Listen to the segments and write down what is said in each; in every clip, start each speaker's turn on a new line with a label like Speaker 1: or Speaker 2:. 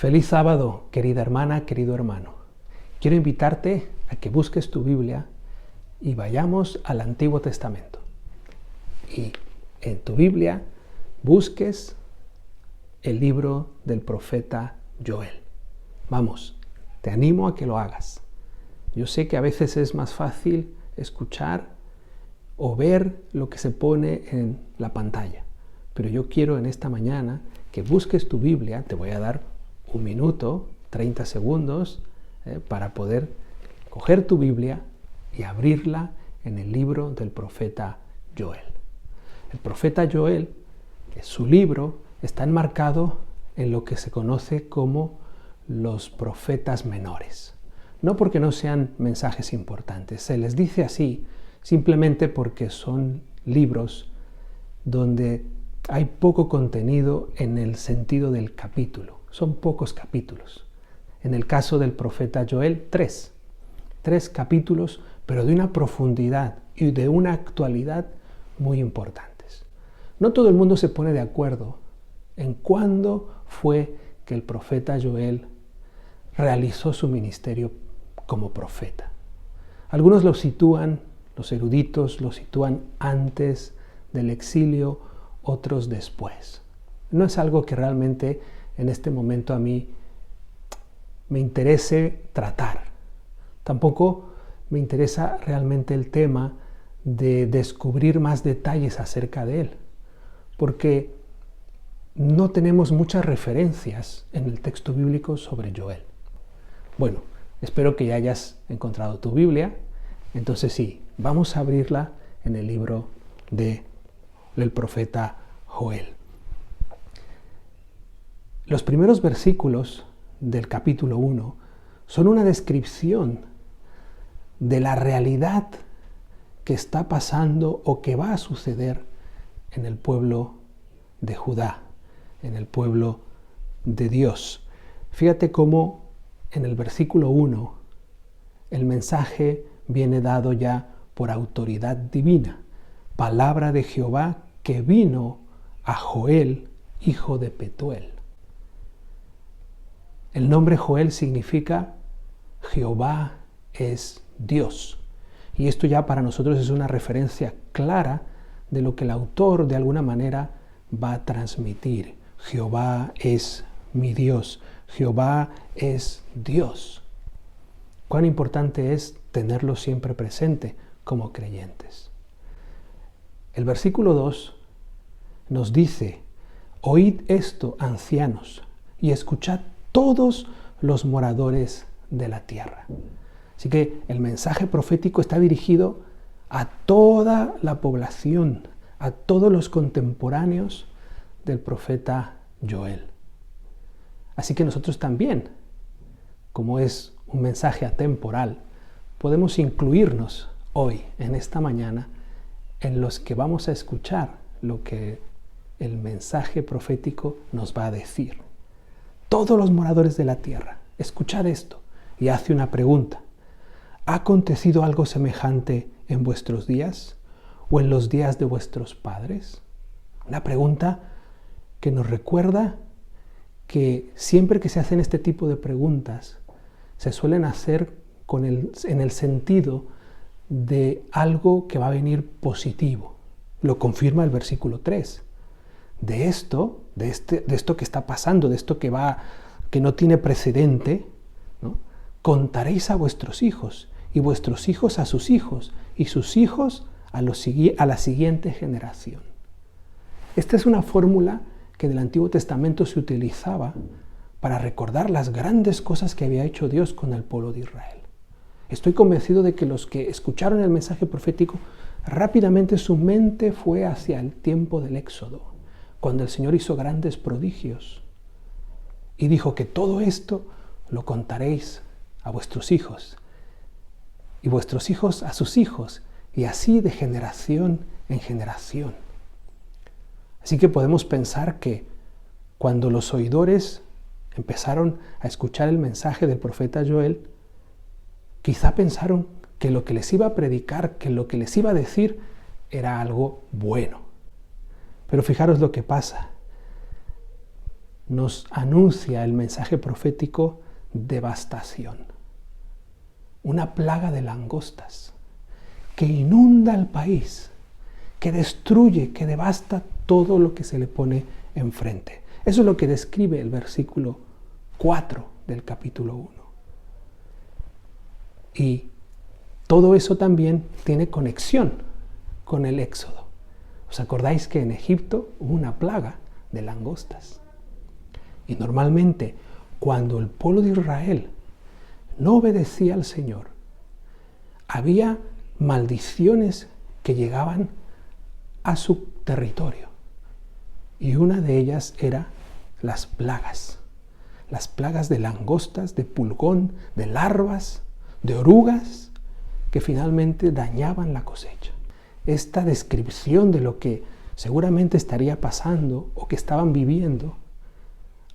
Speaker 1: Feliz sábado, querida hermana, querido hermano. Quiero invitarte a que busques tu Biblia y vayamos al Antiguo Testamento. Y en tu Biblia busques el libro del profeta Joel. Vamos, te animo a que lo hagas. Yo sé que a veces es más fácil escuchar o ver lo que se pone en la pantalla, pero yo quiero en esta mañana que busques tu Biblia. Te voy a dar 1 minuto, 30 segundos, para poder coger tu Biblia y abrirla en el libro del profeta Joel. El profeta Joel, su libro, está enmarcado en lo que se conoce como los profetas menores. No porque no sean mensajes importantes, se les dice así simplemente porque son libros donde hay poco contenido en el sentido del capítulo. Son pocos capítulos. En el caso del profeta Joel, 3 capítulos, pero de una profundidad y de una actualidad muy importantes. No todo el mundo se pone de acuerdo en cuándo fue que el profeta Joel realizó su ministerio como profeta. Algunos lo sitúan, los eruditos lo sitúan antes del exilio, otros después. No es algo que realmente en este momento a mí me interese tratar. Tampoco me interesa realmente el tema de descubrir más detalles acerca de él, porque no tenemos muchas referencias en el texto bíblico sobre Joel. Bueno, espero que ya hayas encontrado tu Biblia. Entonces sí, vamos a abrirla en el libro del profeta Joel. Los primeros versículos del capítulo 1 son una descripción de la realidad que está pasando o que va a suceder en el pueblo de Judá, en el pueblo de Dios. Fíjate cómo en el versículo 1 el mensaje viene dado ya por autoridad divina. Palabra de Jehová que vino a Joel, hijo de Petuel. El nombre Joel significa Jehová es Dios. Y esto ya para nosotros es una referencia clara de lo que el autor de alguna manera va a transmitir. Jehová es mi Dios. Jehová es Dios. Cuán importante es tenerlo siempre presente como creyentes. El versículo 2 nos dice: oíd esto, ancianos, y escuchad todos los moradores de la tierra. Así que el mensaje profético está dirigido a toda la población, a todos los contemporáneos del profeta Joel. Así que nosotros también, como es un mensaje atemporal, podemos incluirnos hoy, en esta mañana, en los que vamos a escuchar lo que el mensaje profético nos va a decir. Todos los moradores de la tierra, escuchad esto, y hace una pregunta. ¿Ha acontecido algo semejante en vuestros días o en los días de vuestros padres? Una pregunta que nos recuerda que siempre que se hacen este tipo de preguntas, se suelen hacer en el sentido de algo que va a venir positivo. Lo confirma el versículo 3. De esto que está pasando, de esto que no tiene precedente, ¿no? Contaréis a vuestros hijos, y vuestros hijos a sus hijos, y sus hijos a la siguiente generación. Esta es una fórmula que en el Antiguo Testamento se utilizaba para recordar las grandes cosas que había hecho Dios con el pueblo de Israel. Estoy convencido de que los que escucharon el mensaje profético, rápidamente su mente fue hacia el tiempo del Éxodo, cuando el Señor hizo grandes prodigios y dijo que todo esto lo contaréis a vuestros hijos y vuestros hijos a sus hijos, y así de generación en generación. Así que podemos pensar que cuando los oidores empezaron a escuchar el mensaje del profeta Joel, quizá pensaron que lo que les iba a predicar, que lo que les iba a decir era algo bueno. Pero fijaros lo que pasa. nos anuncia el mensaje profético devastación. Una plaga de langostas que inunda el país, que destruye, que devasta todo lo que se le pone enfrente. Eso es lo que describe el versículo 4 del capítulo 1. Y todo eso también tiene conexión con el Éxodo. ¿Os acordáis que en Egipto hubo una plaga de langostas? Y normalmente, cuando el pueblo de Israel no obedecía al Señor, había maldiciones que llegaban a su territorio. Y una de ellas era las plagas de langostas, de pulgón, de larvas, de orugas, que finalmente dañaban la cosecha. Esta descripción de lo que seguramente estaría pasando o que estaban viviendo,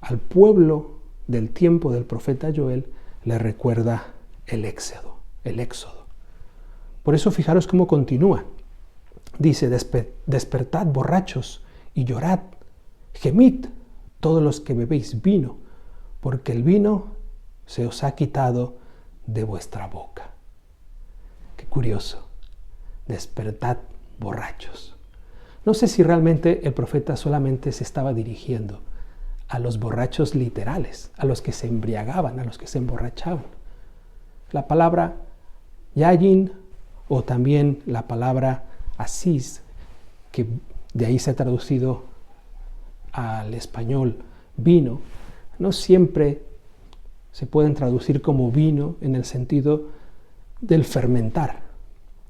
Speaker 1: al pueblo del tiempo del profeta Joel le recuerda el Éxodo. Por eso fijaros cómo continúa. Dice, despertad borrachos y llorad, gemid todos los que bebéis vino, porque el vino se os ha quitado de vuestra boca. Qué curioso, despertad borrachos. No sé si realmente el profeta solamente se estaba dirigiendo a los borrachos literales, a los que se embriagaban, a los que se emborrachaban. La palabra yayin o también la palabra asís, que de ahí se ha traducido al español vino, no siempre se pueden traducir como vino en el sentido del fermentar.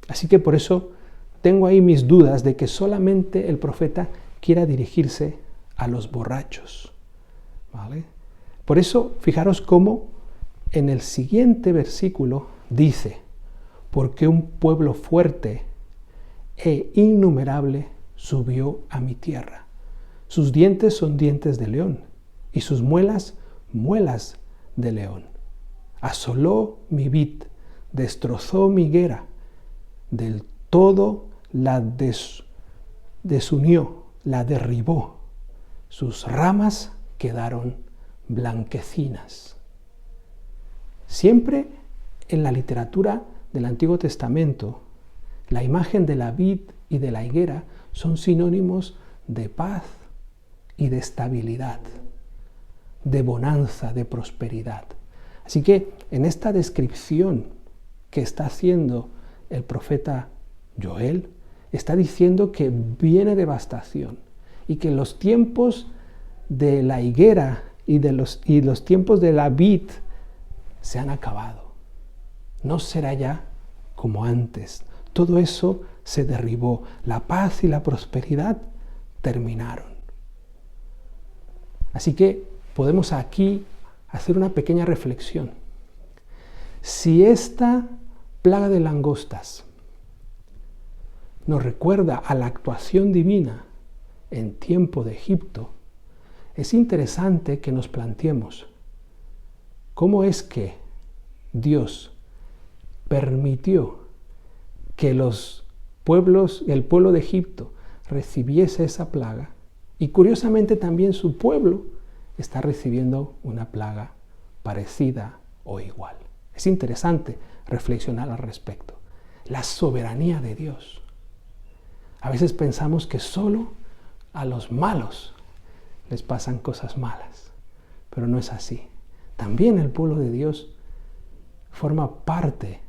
Speaker 1: Así que por eso tengo ahí mis dudas de que solamente el profeta quiera dirigirse a los borrachos. ¿Vale? Por eso, fijaros cómo en el siguiente versículo dice, porque un pueblo fuerte e innumerable subió a mi tierra. Sus dientes son dientes de león y sus muelas, muelas de león. Asoló mi vid, destrozó mi higuera, del todo la desunió, la derribó. Sus ramas quedaron blanquecinas. Siempre en la literatura del Antiguo Testamento, la imagen de la vid y de la higuera son sinónimos de paz y de estabilidad, de bonanza, de prosperidad. Así que en esta descripción que está haciendo el profeta Joel, está diciendo que viene devastación y que los tiempos de la higuera y los tiempos de la vid se han acabado. No será ya como antes. Todo eso se derribó. La paz y la prosperidad terminaron. Así que podemos aquí hacer una pequeña reflexión. Si esta plaga de langostas nos recuerda a la actuación divina en tiempo de Egipto, es interesante que nos planteemos cómo es que Dios permitió que el pueblo de Egipto recibiese esa plaga, y curiosamente también su pueblo está recibiendo una plaga parecida o igual. Es interesante reflexionar al respecto. La soberanía de Dios. A veces pensamos que solo a los malos les pasan cosas malas, pero no es así. También el pueblo de Dios forma parte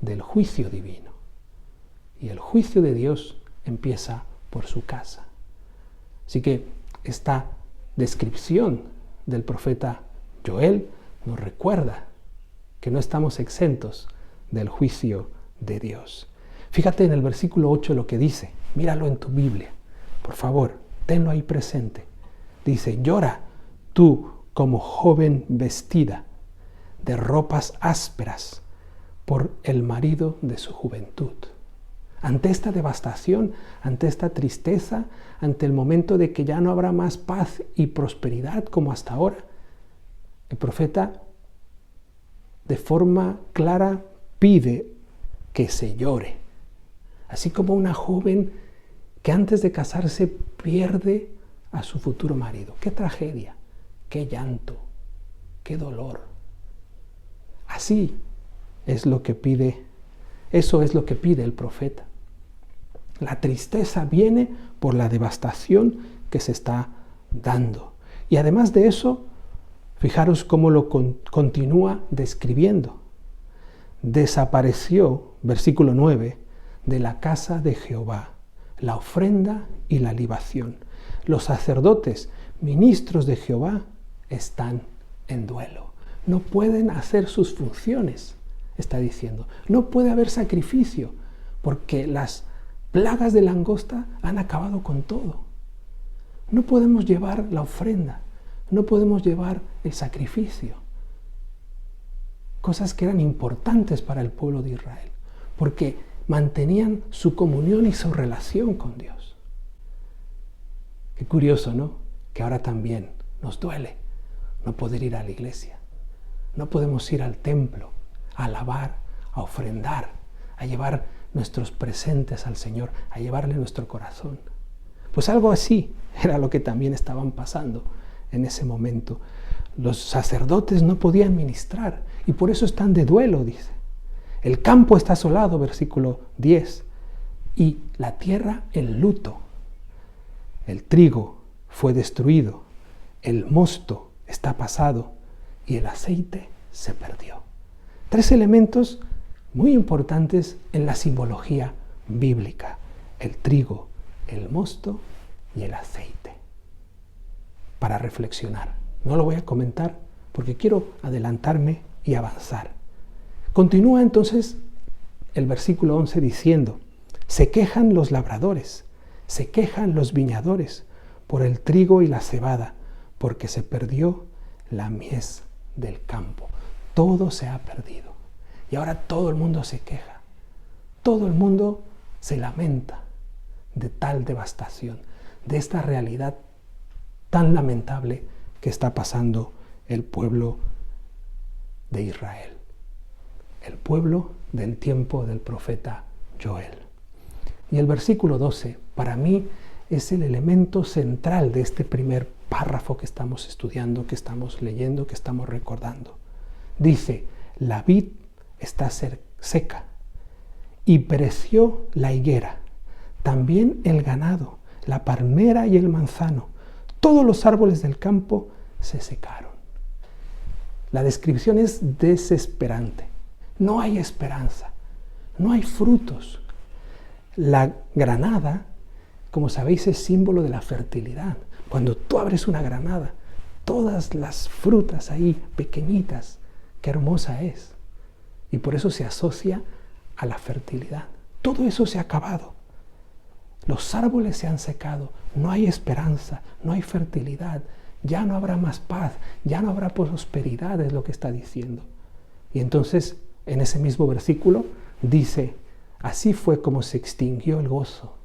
Speaker 1: del juicio divino. Y el juicio de Dios empieza por su casa. Así que esta descripción del profeta Joel nos recuerda que no estamos exentos del juicio de Dios. Fíjate en el versículo 8 lo que dice. Míralo en tu Biblia. Por favor, tenlo ahí presente. Dice, llora tú como joven vestida de ropas ásperas por el marido de su juventud. Ante esta devastación, ante esta tristeza, ante el momento de que ya no habrá más paz y prosperidad como hasta ahora, el profeta de forma clara pide que se llore. Así como una joven que antes de casarse pierde a su futuro marido. ¡Qué tragedia! qué llanto, qué dolor. Así es lo que pide, eso es lo que pide el profeta. La tristeza viene por la devastación que se está dando. Y además de eso, fijaros cómo lo continúa describiendo. Desapareció, versículo 9, de la casa de Jehová la ofrenda y la libación. Los sacerdotes, ministros de Jehová, están en duelo. No pueden hacer sus funciones, está diciendo. No puede haber sacrificio, porque las plagas de langosta han acabado con todo. No podemos llevar la ofrenda, no podemos llevar el sacrificio. Cosas que eran importantes para el pueblo de Israel, porque mantenían su comunión y su relación con Dios. Qué curioso, ¿no? Que ahora también nos duele no poder ir a la iglesia. No podemos ir al templo a alabar, a ofrendar, a llevar nuestros presentes al Señor, a llevarle nuestro corazón. Pues algo así era lo que también estaban pasando en ese momento. Los sacerdotes no podían ministrar y por eso están de duelo, dice. El campo está asolado, versículo 10, y la tierra en luto. El trigo fue destruido, el mosto está pasado y el aceite se perdió. 3 elementos muy importantes en la simbología bíblica: el trigo, el mosto y el aceite. Para reflexionar. No lo voy a comentar porque quiero adelantarme y avanzar. Continúa entonces el versículo 11 diciendo: se quejan los labradores, se quejan los viñadores por el trigo y la cebada, porque se perdió la mies del campo. Todo se ha perdido. Y ahora todo el mundo se queja. Todo el mundo se lamenta de tal devastación, de esta realidad tan lamentable que está pasando el pueblo de Israel. El pueblo del tiempo del profeta Joel. Y el versículo 12, para mí, es el elemento central de este primer párrafo que estamos estudiando, que estamos leyendo, que estamos recordando. Dice: la vid está seca y pereció la higuera, también el ganado, la palmera y el manzano, todos los árboles del campo se secaron. La descripción es desesperante. No hay esperanza, no hay frutos. La granada, como sabéis, es símbolo de la fertilidad. Cuando tú abres una granada, todas las frutas ahí pequeñitas, qué hermosa es. Y por eso se asocia a la fertilidad. Todo eso se ha acabado. Los árboles se han secado, no hay esperanza, no hay fertilidad, ya no habrá más paz, ya no habrá prosperidad, es lo que está diciendo. Y entonces, en ese mismo versículo, dice: así fue como se extinguió el gozo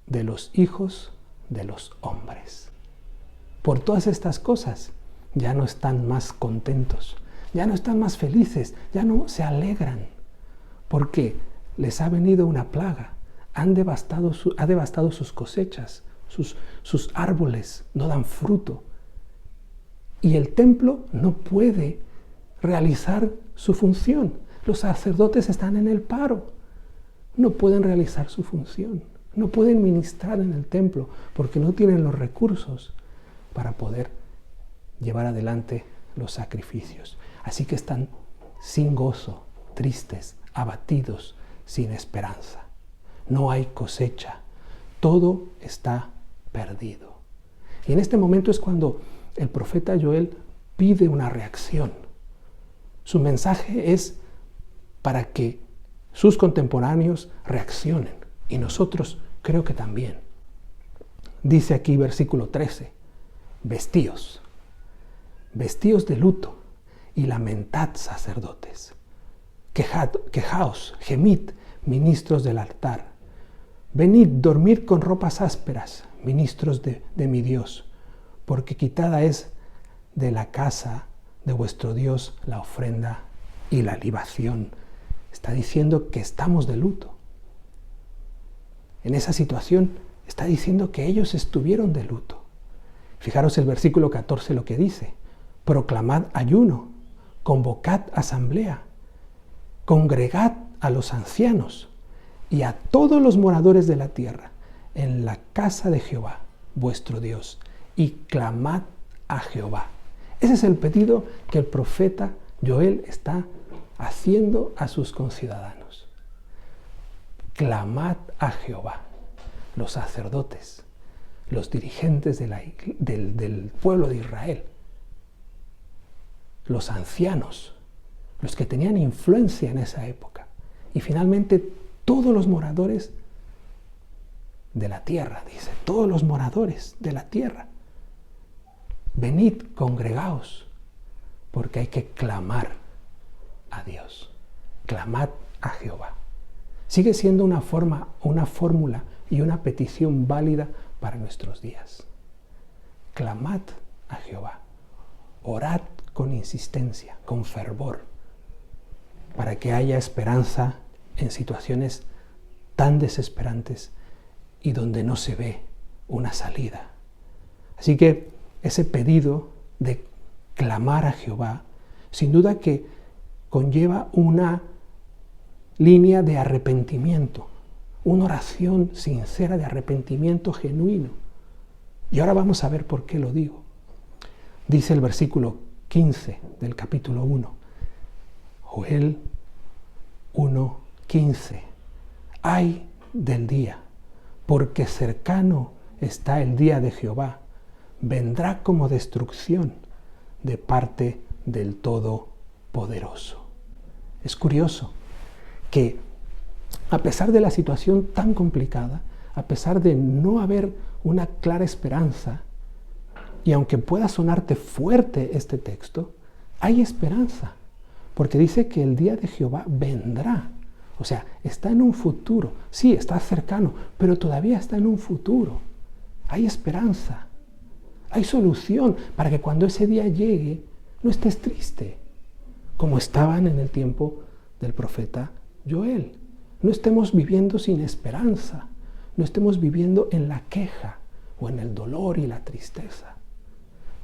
Speaker 1: de los hijos de los hombres. Por todas estas cosas, ya no están más contentos, ya no están más felices, ya no se alegran, porque les ha venido una plaga. Ha devastado sus cosechas, sus árboles no dan fruto. Y el templo no puede realizar su función. Los sacerdotes están en el paro. No pueden realizar su función. No pueden ministrar en el templo porque no tienen los recursos para poder llevar adelante los sacrificios. Así que están sin gozo, tristes, abatidos, sin esperanza. No hay cosecha, todo está perdido. Y en este momento es cuando el profeta Joel pide una reacción. Su mensaje es para que sus contemporáneos reaccionen, y nosotros creo que también. Dice aquí versículo 13, vestíos de luto y lamentad, sacerdotes. Quejaos, gemid, ministros del altar. Venid, dormid con ropas ásperas, ministros de mi Dios, porque quitada es de la casa de vuestro Dios la ofrenda y la libación. Está diciendo que estamos de luto. En esa situación está diciendo que ellos estuvieron de luto. Fijaros el versículo 14 lo que dice: proclamad ayuno, convocad asamblea, congregad a los ancianos y a todos los moradores de la tierra en la casa de Jehová, vuestro Dios, y clamad a Jehová. Ese es el pedido que el profeta Joel está haciendo a sus conciudadanos. Clamad a Jehová. Los sacerdotes, los dirigentes del pueblo de Israel, los ancianos, los que tenían influencia en esa época, y finalmente todos los moradores de la tierra, dice, todos los moradores de la tierra. Venid, congregaos, porque hay que clamar a Dios. Clamad a Jehová. Sigue siendo una fórmula y una petición válida para nuestros días. Clamad a Jehová. Orad con insistencia, con fervor, para que haya esperanza en situaciones tan desesperantes y donde no se ve una salida. Así que ese pedido de clamar a Jehová, sin duda que conlleva una línea de arrepentimiento, una oración sincera de arrepentimiento genuino. Y ahora vamos a ver por qué lo digo. Dice el versículo 15 del capítulo 1, Joel 1:15. Ay del día, porque cercano está el día de Jehová, vendrá como destrucción de parte del Todopoderoso. Es curioso que a pesar de la situación tan complicada, a pesar de no haber una clara esperanza, y aunque pueda sonarte fuerte este texto, hay esperanza, porque dice que el día de Jehová vendrá. O sea, está en un futuro. Sí, está cercano, pero todavía está en un futuro. Hay esperanza. Hay solución para que cuando ese día llegue no estés triste, como estaban en el tiempo del profeta Joel. No estemos viviendo sin esperanza. No estemos viviendo en la queja o en el dolor y la tristeza.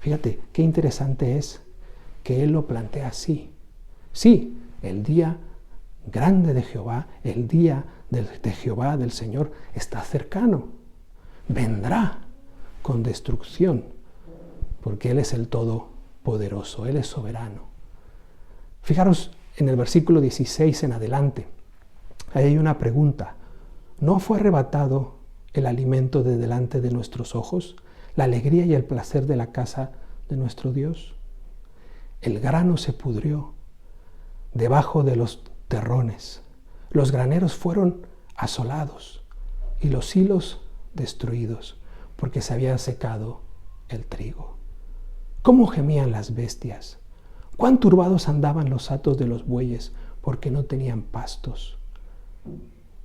Speaker 1: Fíjate qué interesante es que él lo plantea así. Sí, el día grande de Jehová, el día de Jehová, del Señor, está cercano. Vendrá con destrucción, porque Él es el Todopoderoso, Él es soberano. Fijaros en el versículo 16 en adelante. Ahí hay una pregunta. ¿No fue arrebatado el alimento de delante de nuestros ojos, la alegría y el placer de la casa de nuestro Dios? El grano se pudrió debajo de los terrones, los graneros fueron asolados y los hilos destruidos, porque se había secado el trigo. ¿Cómo gemían las bestias? ¿Cuán turbados andaban los hatos de los bueyes, porque no tenían pastos?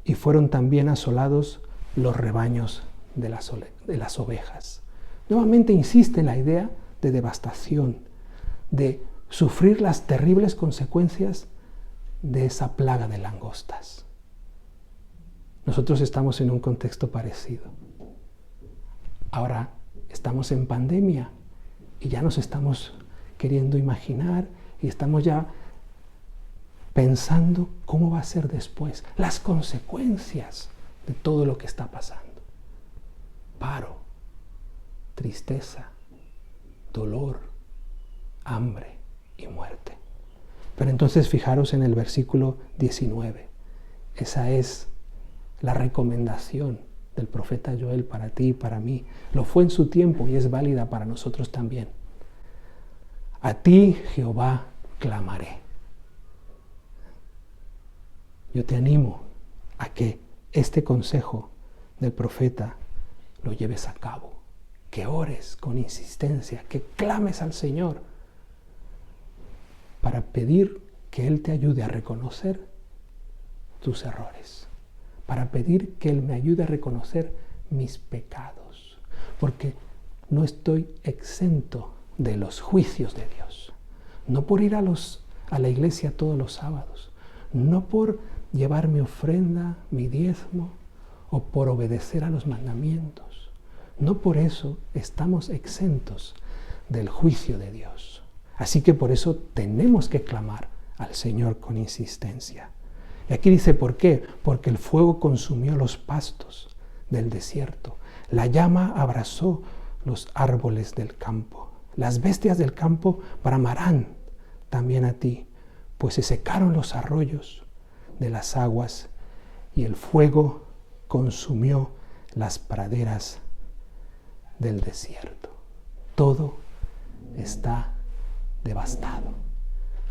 Speaker 1: Y fueron también asolados los rebaños de las ovejas. Nuevamente insiste en la idea de devastación, de sufrir las terribles consecuencias de esa plaga de langostas. Nosotros estamos en un contexto parecido. Ahora estamos en pandemia y ya nos estamos queriendo imaginar y estamos ya pensando cómo va a ser después, las consecuencias de todo lo que está pasando. Paro, tristeza, dolor, hambre y muerte. Pero entonces fijaros en el versículo 19. Esa es la recomendación del profeta Joel para ti y para mí. Lo fue en su tiempo y es válida para nosotros también. A ti, Jehová, clamaré. Yo te animo a que este consejo del profeta lo lleves a cabo, que ores con insistencia, que clames al Señor para pedir que Él te ayude a reconocer tus errores, para pedir que Él me ayude a reconocer mis pecados, porque no estoy exento de los juicios de Dios. No por ir a la iglesia todos los sábados, no por llevar mi ofrenda, mi diezmo, o por obedecer a los mandamientos. no por eso estamos exentos del juicio de Dios. Así que por eso tenemos que clamar al Señor con insistencia. Y aquí dice, ¿por qué? Porque el fuego consumió los pastos del desierto. La llama abrazó los árboles del campo. Las bestias del campo bramarán también a ti, pues se secaron los arroyos de las aguas y el fuego consumió las praderas del desierto. Todo está devastado.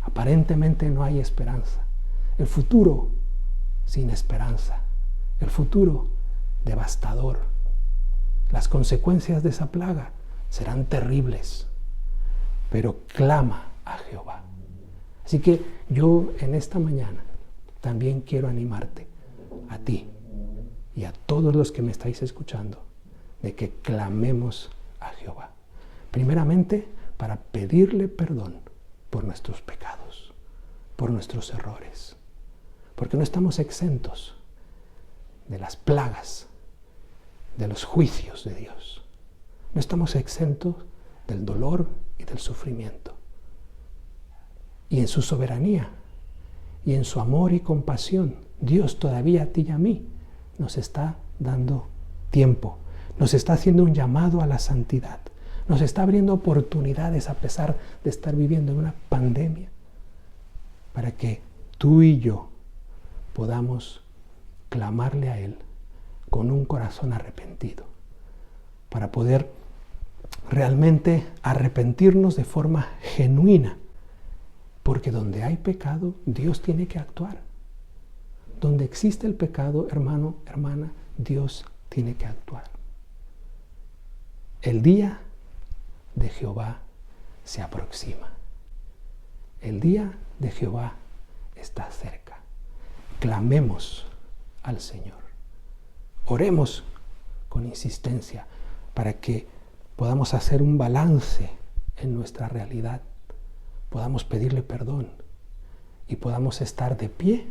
Speaker 1: Aparentemente no hay esperanza. El futuro sin esperanza. El futuro devastador. Las consecuencias de esa plaga serán terribles. Pero clama a Jehová. Así que yo en esta mañana también quiero animarte a ti y a todos los que me estáis escuchando de que clamemos a Jehová. Primeramente, para pedirle perdón por nuestros pecados, por nuestros errores, porque no estamos exentos de las plagas, de los juicios de Dios. No estamos exentos del dolor y del sufrimiento. Y en su soberanía y en su amor y compasión, Dios todavía a ti y a mí nos está dando tiempo, nos está haciendo un llamado a la santidad, nos está abriendo oportunidades a pesar de estar viviendo en una pandemia, para que tú y yo podamos clamarle a Él con un corazón arrepentido, para poder realmente arrepentirnos de forma genuina, porque donde hay pecado, Dios tiene que actuar. Donde existe el pecado, hermano, hermana, Dios tiene que actuar. El día de Jehová se aproxima. El día de Jehová está cerca. Clamemos al Señor. Oremos con insistencia para que podamos hacer un balance en nuestra realidad, podamos pedirle perdón y podamos estar de pie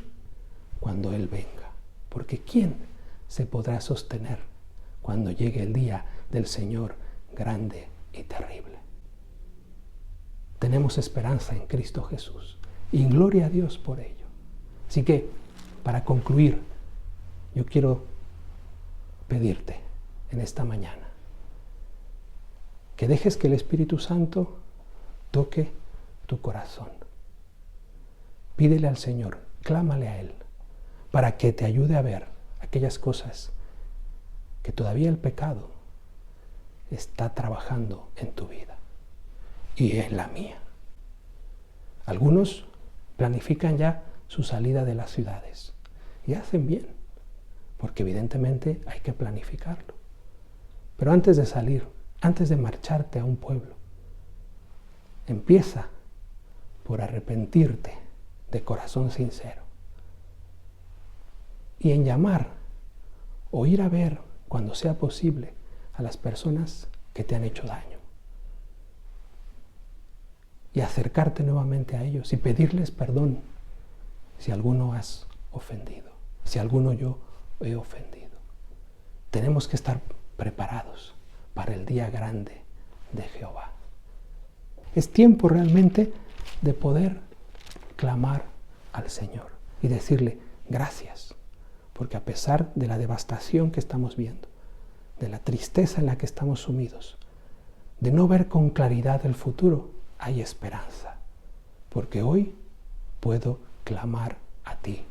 Speaker 1: cuando Él venga. Porque ¿quién se podrá sostener cuando llegue el día del Señor grande y terrible? Tenemos esperanza en Cristo Jesús y gloria a Dios por ello. Así que, para concluir, yo quiero pedirte en esta mañana que dejes que el Espíritu Santo toque tu corazón. Pídele al Señor, clámale a Él, para que te ayude a ver aquellas cosas que todavía el pecado está trabajando en tu vida y en la mía. Algunos planifican ya su salida de las ciudades y hacen bien, porque evidentemente hay que planificarlo. Pero antes de salir, antes de marcharte a un pueblo, empieza por arrepentirte de corazón sincero y en llamar o ir a ver cuando sea posible a las personas que te han hecho daño y acercarte nuevamente a ellos y pedirles perdón si alguno has ofendido, si alguno yo he ofendido. Tenemos que estar preparados para el día grande de Jehová. Es tiempo realmente de poder clamar al Señor y decirle gracias, porque a pesar de la devastación que estamos viendo, de la tristeza en la que estamos sumidos, de no ver con claridad el futuro, hay esperanza, porque hoy puedo clamar a ti.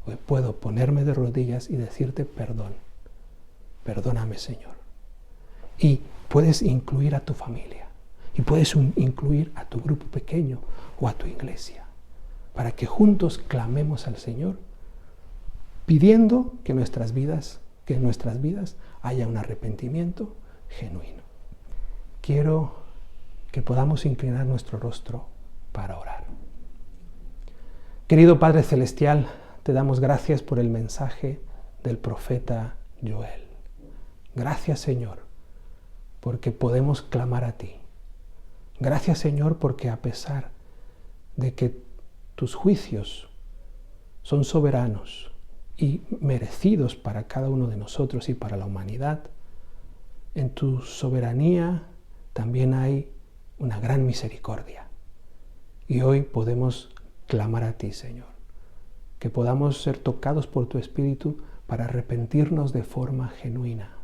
Speaker 1: Hoy puedo ponerme de rodillas y decirte perdón. Perdóname, Señor. Y puedes incluir a tu familia. Y puedes incluir a tu grupo pequeño o a tu iglesia. Para que juntos clamemos al Señor, pidiendo que en nuestras vidas haya un arrepentimiento genuino. Quiero que podamos inclinar nuestro rostro para orar. Querido Padre Celestial, te damos gracias por el mensaje del profeta Joel. Gracias, Señor, porque podemos clamar a ti. Gracias, Señor, porque a pesar de que tus juicios son soberanos y merecidos para cada uno de nosotros y para la humanidad, en tu soberanía también hay una gran misericordia. Y hoy podemos clamar a ti, Señor, que podamos ser tocados por tu Espíritu para arrepentirnos de forma genuina,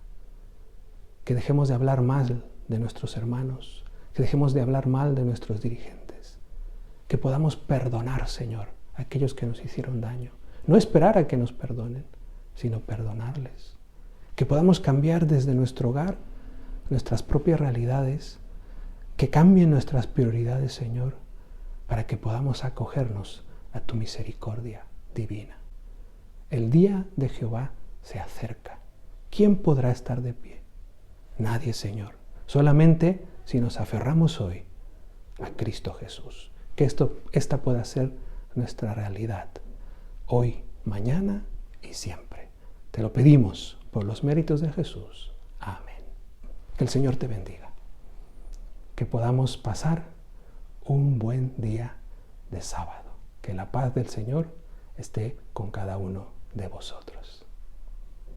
Speaker 1: que dejemos de hablar mal de nuestros hermanos, que dejemos de hablar mal de nuestros dirigentes, que podamos perdonar, Señor, a aquellos que nos hicieron daño. No esperar a que nos perdonen, sino perdonarles. Que podamos cambiar desde nuestro hogar nuestras propias realidades, que cambien nuestras prioridades, Señor, para que podamos acogernos a tu misericordia divina. El día de Jehová se acerca. ¿Quién podrá estar de pie? Nadie, Señor. Solamente si nos aferramos hoy a Cristo Jesús. Que esta pueda ser nuestra realidad. Hoy, mañana y siempre. Te lo pedimos por los méritos de Jesús. Amén. Que el Señor te bendiga. Que podamos pasar un buen día de sábado. Que la paz del Señor esté con cada uno de vosotros.